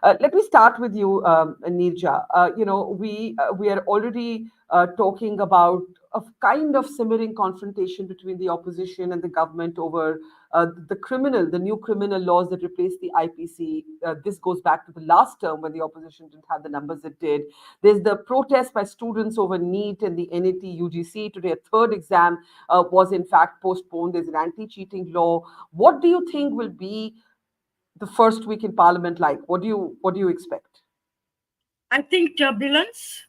Let me start with you, Neerja. We are already talking about a kind of simmering confrontation between the opposition and the government over the new criminal laws that replace the IPC. This goes back to the last term when the opposition didn't have the numbers it did. There's the protest by students over NEET and the NET UGC. Today, a third exam was in fact postponed. There's an anti-cheating law. What do you think will be the first week in Parliament like? What do you expect? I think turbulence,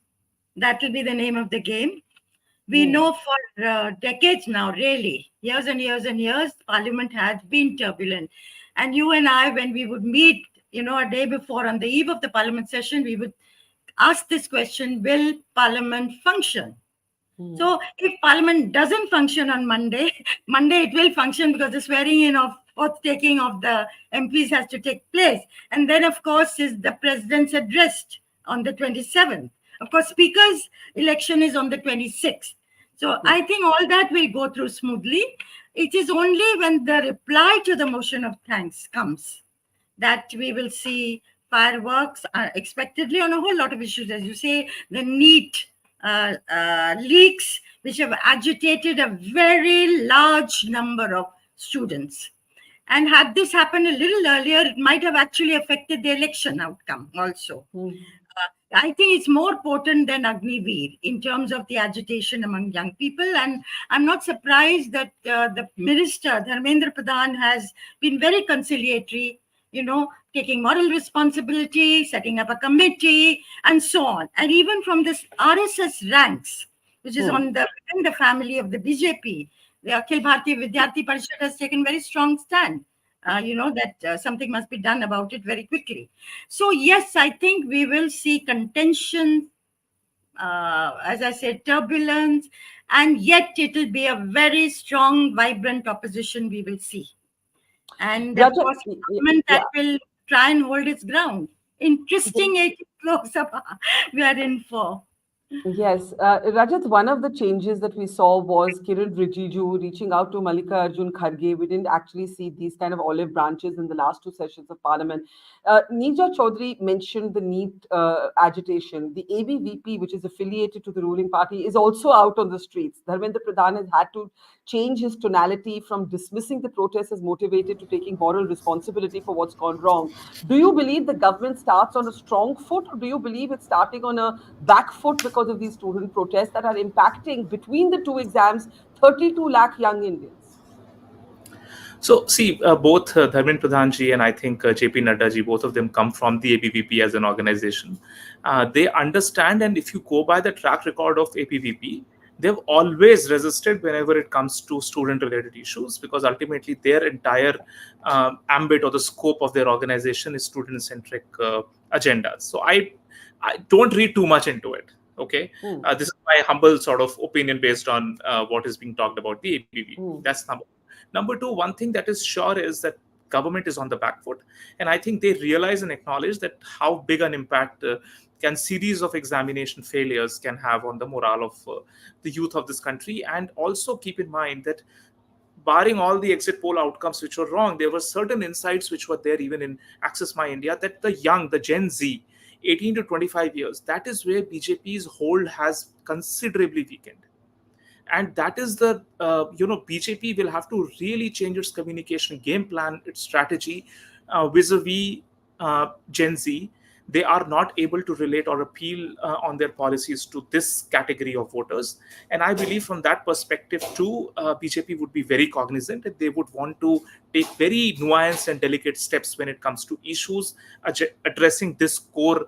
that will be the name of the game. We Hmm. know for decades now, really, years and years and years, Parliament has been turbulent. And you and I, when we would meet, a day before on the eve of the Parliament session, we would ask this question: will Parliament function? Hmm. So if Parliament doesn't function on Monday, Monday it will function because the swearing in of oath taking of the MPs has to take place. And then, of course, is the President's address on the 27th. Of course, Speaker's election is on the 26th. So I think all that will go through smoothly. It is only when the reply to the motion of thanks comes that we will see fireworks expectedly on a whole lot of issues. As you say, the NEET leaks, which have agitated a very large number of students. And had this happened a little earlier, it might have actually affected the election outcome also. I think it's more potent than Agniveer in terms of the agitation among young people. And I'm not surprised that the minister, Dharmendra Pradhan, has been very conciliatory, taking moral responsibility, setting up a committee, and so on. And even from this RSS ranks, which is within the family of the BJP, the Akhil Bharatiya Vidyarthi Parishad has taken very strong stand. That something must be done about it very quickly. So yes, I think we will see contention, as I said, turbulence, and yet it will be a very strong, vibrant opposition we will see. And of course, a government that will try and hold its ground. Interesting 18th Lok Sabha we are in for. Yes, Rajat, one of the changes that we saw was Kiran Rijiju reaching out to Mallikarjun Kharge. We didn't actually see these kind of olive branches in the last two sessions of Parliament. Neerja Chaudhary mentioned the NEET agitation. The ABVP, which is affiliated to the ruling party, is also out on the streets. Dharmendra Pradhan has had to change his tonality from dismissing the protests as motivated to taking moral responsibility for what's gone wrong. Do you believe the government starts on a strong foot, or do you believe it's starting on a back foot because of these student protests that are impacting between the two exams 32 lakh young Indians? So, see, both Dharmendra Pradhan ji and I think JP Nadda ji, both of them come from the ABVP as an organization. They understand, and if you go by the track record of ABVP, they've always resisted whenever it comes to student-related issues, because ultimately their entire ambit or the scope of their organization is student-centric agendas. So I don't read too much into it. Okay, this is my humble sort of opinion based on what is being talked about the ABVP. That's number one. Number two, one thing that is sure is that government is on the back foot, and I think they realize and acknowledge that how big an impact can series of examination failures can have on the morale of the youth of this country. And also keep in mind that barring all the exit poll outcomes which were wrong, there were certain insights which were there even in Access My India, that the young, the Gen Z, 18 to 25 years, that is where BJP's hold has considerably weakened. And that is the, BJP will have to really change its communication game plan, its strategy vis-a-vis Gen Z. They are not able to relate or appeal on their policies to this category of voters. And I believe from that perspective too, BJP would be very cognizant that they would want to take very nuanced and delicate steps when it comes to issues addressing this core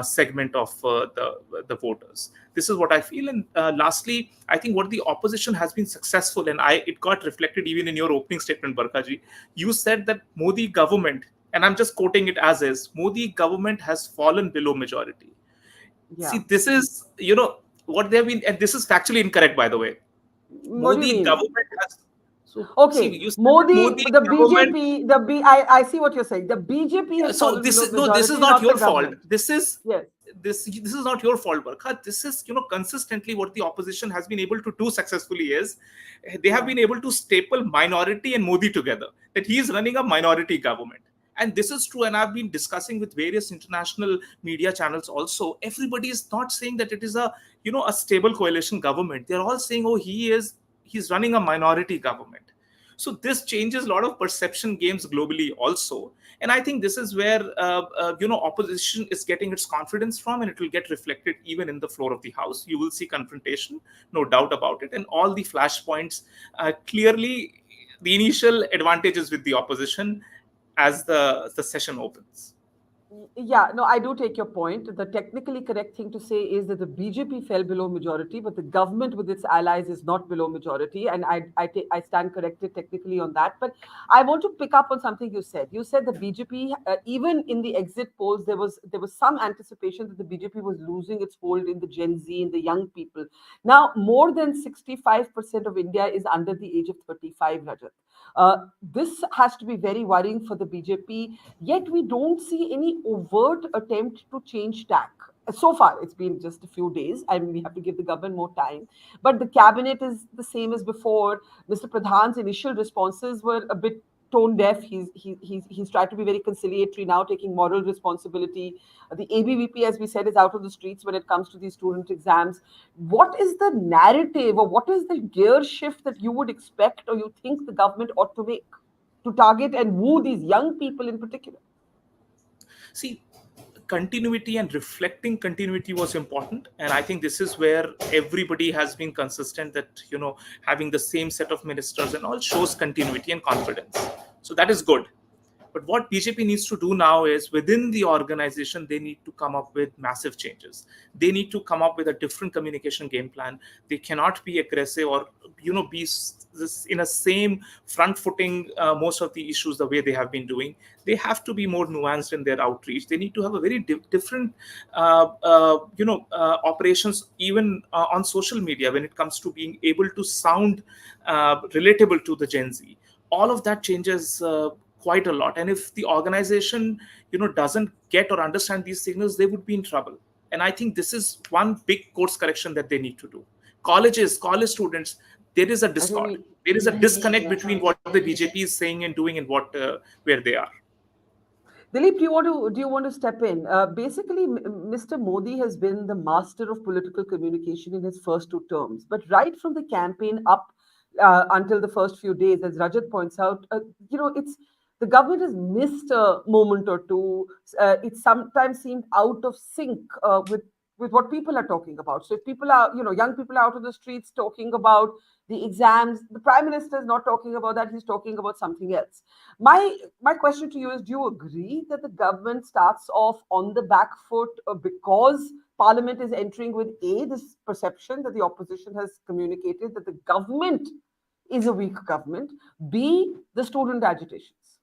segment of the voters. This is what I feel. And lastly, I think what the opposition has been successful, and it got reflected even in your opening statement, Barkha ji. You said that Modi government, and I'm just quoting it as is, Modi government has fallen below majority. Yeah. See, this is, what they have been, and this is factually incorrect, by the way. Modi government has... Okay, see, Modi, the BJP, I see what you're saying. The BJP has fallen below majority. This is not your fault. This is... Yes. This is not your fault, Barkha. This is, consistently what the opposition has been able to do successfully is they have been able to staple minority and Modi together, that he is running a minority government. And this is true, and I've been discussing with various international media channels also. Everybody is not saying that it is a, a stable coalition government. They're all saying, oh, he's running a minority government. So this changes a lot of perception games globally also. And I think this is where opposition is getting its confidence from, and it will get reflected even in the floor of the House. You will see confrontation, no doubt about it, and all the flashpoints clearly. The initial advantages with the opposition as the session opens. Yeah, no, I do take your point. The technically correct thing to say is that the BJP fell below majority, but the government with its allies is not below majority, and I stand corrected technically on that. But I want to pick up on something you said. You said the BJP, even in the exit polls, there was some anticipation that the BJP was losing its hold in the Gen Z, in the young people. Now, more than 65% of India is under the age of 35, Rajat. This has to be very worrying for the BJP. Yet we don't see any overt attempt to change tack. So far, it's been just a few days. I mean, we have to give the government more time. But the cabinet is the same as before. Mr. Pradhan's initial responses were a bit tone deaf. He's tried to be very conciliatory now, taking moral responsibility. The ABVP, as we said, is out of the streets when it comes to these student exams. What is the narrative, or what is the gear shift that you would expect, or you think the government ought to make to target and woo these young people in particular? See, continuity and reflecting continuity was important, and I think this is where everybody has been consistent, that having the same set of ministers and all shows continuity and confidence. So that is good. But what BJP needs to do now is, within the organization, they need to come up with massive changes. They need to come up with a different communication game plan. They cannot be aggressive, or be in a same front footing most of the issues the way they have been doing. They have to be more nuanced in their outreach. They need to have a very different operations, even on social media, when it comes to being able to sound relatable to the Gen Z. All of that changes quite a lot. And if the organization doesn't get or understand these signals, they would be in trouble. And I think this is one big course correction that they need to do. College students, there is a discord, there is a disconnect between what the BJP is saying and doing, and what where they are. Dilip, do you want to step in? Basically, Mr. Modi has been the master of political communication in his first two terms. But right from the campaign up until the first few days, as Rajat points out, it's the government has missed a moment or two. It sometimes seemed out of sync with what people are talking about. So if people are, young people are out of the streets talking about the exams, the prime minister is not talking about that. He's talking about something else. My question to you is: do you agree that the government starts off on the back foot because Parliament is entering with this perception that the opposition has communicated that the government is a weak government, B, the student agitations?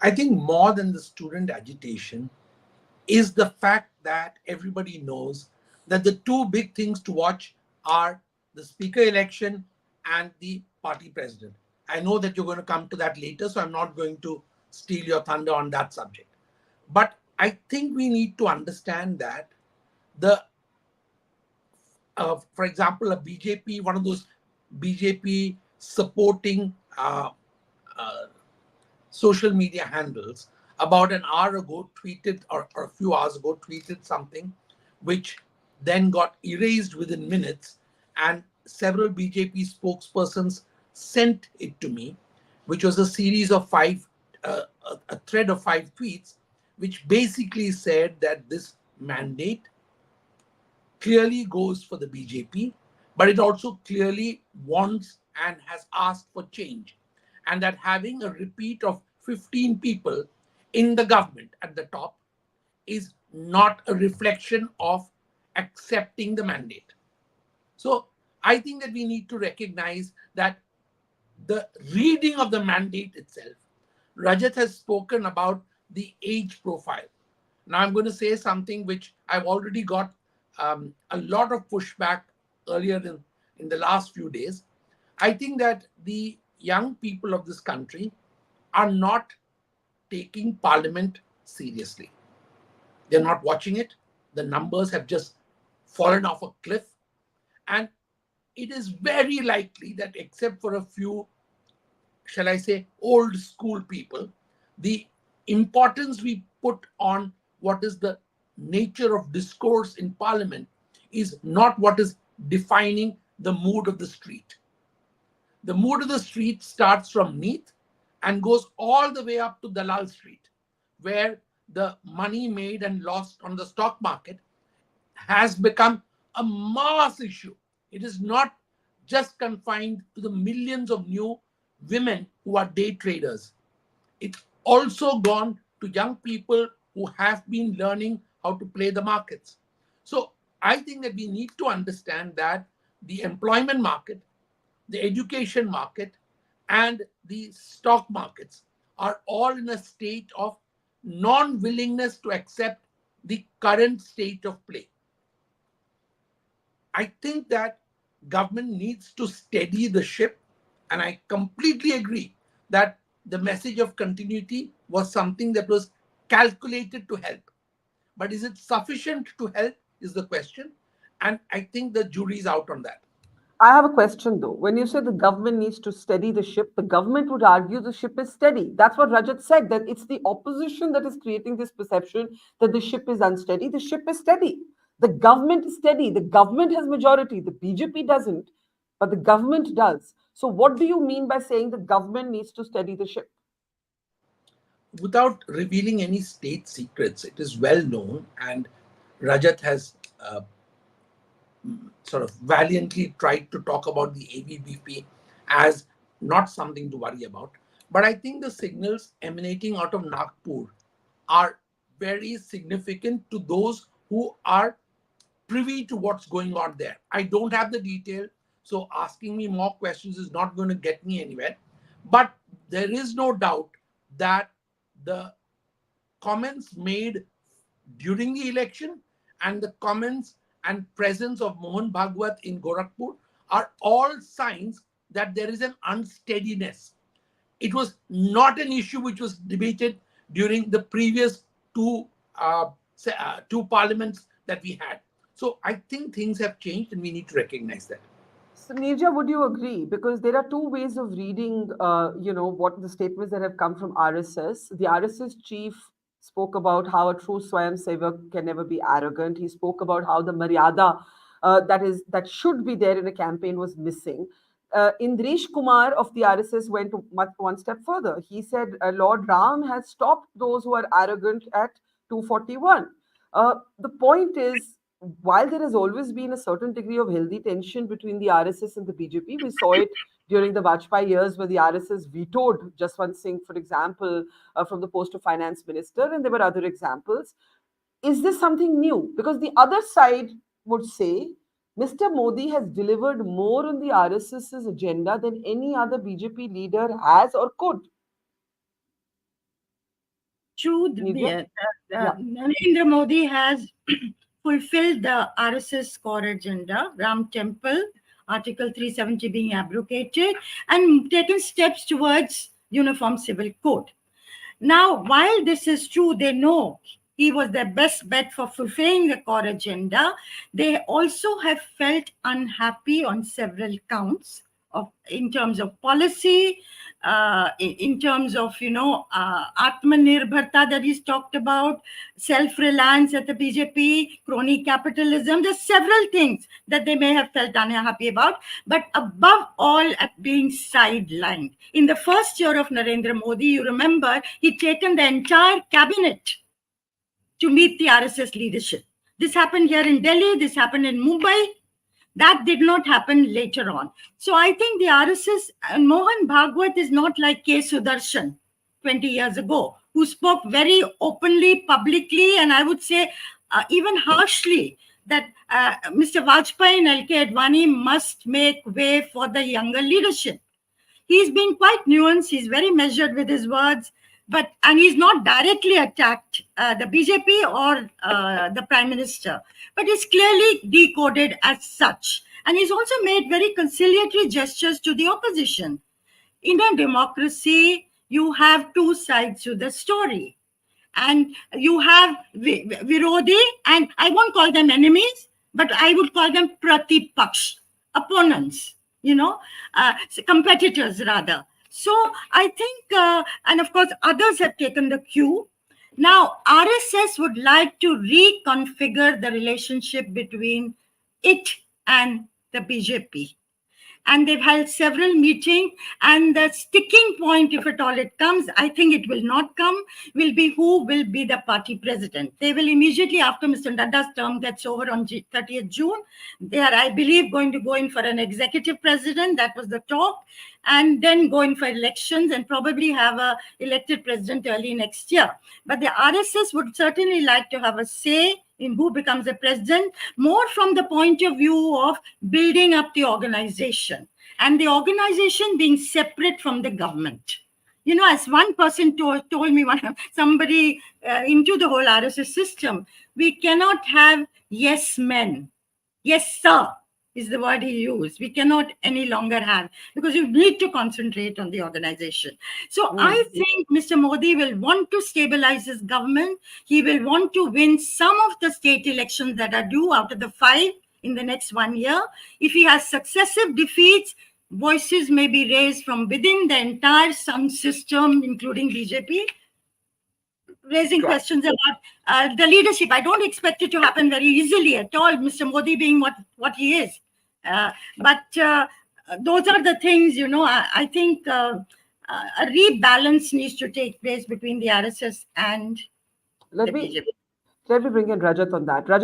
I think more than the student agitation is the fact that everybody knows that the two big things to watch are the speaker election and the party president. I know that you're going to come to that later, so I'm not going to steal your thunder on that subject. But I think we need to understand that for example, one of those BJP supporting social media handles about an hour ago tweeted, or a few hours ago tweeted something which then got erased within minutes, and several BJP spokespersons sent it to me, which was a series of a thread of 5 tweets, which basically said that this mandate clearly goes for the BJP, but it also clearly wants and has asked for change. And that having a repeat of 15 people in the government at the top is not a reflection of accepting the mandate. So I think that we need to recognize that the reading of the mandate itself, Rajat has spoken about the age profile. Now I'm going to say something which I've already got a lot of pushback earlier in the last few days. I think that the young people of this country are not taking Parliament seriously. They're not watching it. The numbers have just fallen off a cliff. And it is very likely that, except for a few, shall I say, old school people, the importance we put on what is the nature of discourse in Parliament is not what is defining the mood of the street. The mood of the street starts from Neath and goes all the way up to Dalal Street, where the money made and lost on the stock market has become a mass issue. It is not just confined to the millions of new women who are day traders. It's also gone to young people who have been learning how to play the markets. So I think that we need to understand that the employment market, the education market, and the stock markets are all in a state of non-willingness to accept the current state of play. I think that government needs to steady the ship, and I completely agree that the message of continuity was something that was calculated to help. But is it sufficient to help is the question, and I think the jury's out on that. I have a question though. When you say the government needs to steady the ship, the government would argue the ship is steady. That's what Rajat said, that it's the opposition that is creating this perception that the ship is unsteady. The ship is steady. The government is steady. The government has majority. The BJP doesn't, but the government does. So, what do you mean by saying the government needs to steady the ship? Without revealing any state secrets, it is well known, and Rajat has sort of valiantly tried to talk about the ABVP as not something to worry about. But I think the signals emanating out of Nagpur are very significant to those who are privy to what's going on there. I don't have the detail, so asking me more questions is not going to get me anywhere. But there is no doubt that the comments made during the election and the comments and presence of Mohan Bhagwat in Gorakhpur are all signs that there is an unsteadiness. It was not an issue which was debated during the previous two parliaments that we had. So I think things have changed and we need to recognize that. So, Nirja, would you agree? Because there are two ways of reading, what the statements that have come from RSS. The RSS chief spoke about how a true Swayam Sevak can never be arrogant. He spoke about how the Maryada that should be there in a campaign was missing. Indresh Kumar of the RSS went one step further. He said Lord Ram has stopped those who are arrogant at 241. The point is, while there has always been a certain degree of healthy tension between the RSS and the BJP, we saw it during the Vajpayee years where the RSS vetoed Jaswant Singh, for example, from the post of finance minister, and there were other examples. Is this something new? Because the other side would say Mr. Modi has delivered more on the RSS's agenda than any other BJP leader has or could. True, Narendra Modi has fulfilled the RSS core agenda, Ram Temple, Article 370 being abrogated, and taken steps towards Uniform Civil Code. Now, while this is true, they know he was their best bet for fulfilling the core agenda. They also have felt unhappy on several counts in terms of policy, in terms of, Atmanirbharta that he's talked about, self-reliance at the BJP, crony capitalism. There's several things that they may have felt unhappy about, but above all, at being sidelined. In the first year of Narendra Modi, you remember, he'd taken the entire cabinet to meet the RSS leadership. This happened here in Delhi, this happened in Mumbai. That did not happen later on. So I think the RSS, and Mohan Bhagwat is not like K. Sudarshan 20 years ago, who spoke very openly, publicly, and I would say even harshly, that Mr. Vajpayee and L.K. Advani must make way for the younger leadership. He's been quite nuanced, he's very measured with his words, and he's not directly attacked the BJP or the Prime Minister, but it's clearly decoded as such. And he's also made very conciliatory gestures to the opposition. In a democracy, you have two sides to the story. And you have Virodi, and I won't call them enemies, but I would call them Pratipaksh, opponents, competitors rather. So I think, and of course, others have taken the cue. Now, RSS would like to reconfigure the relationship between it and the BJP. And they've held several meetings, and the sticking point, if at all it comes, I think it will not come, will be who will be the party president. They will immediately, after Mr. Nadda's term gets over on 30th June, they are, I believe, going to go in for an executive president. That was the talk. And then go in for elections and probably have a elected president early next year. But the RSS would certainly like to have a say in who becomes the president, more from the point of view of building up the organization and the organization being separate from the government. You know, as one person told me, somebody into the whole RSS system, we cannot have yes men. Yes, sir, is the word he used. We cannot any longer have, because you need to concentrate on the organization. So I think Mr. Modi will want to stabilize his government. He will want to win some of the state elections that are due out of the 5 in the next 1 year. If he has successive defeats, voices may be raised from within the entire Sun system, including BJP, raising questions about the leadership. I don't expect it to happen very easily at all, Mr. Modi being what he is. But those are the things, you know, I think a rebalance needs to take place between the RSS and the BJP. Let me bring in Rajat on that. Rajat,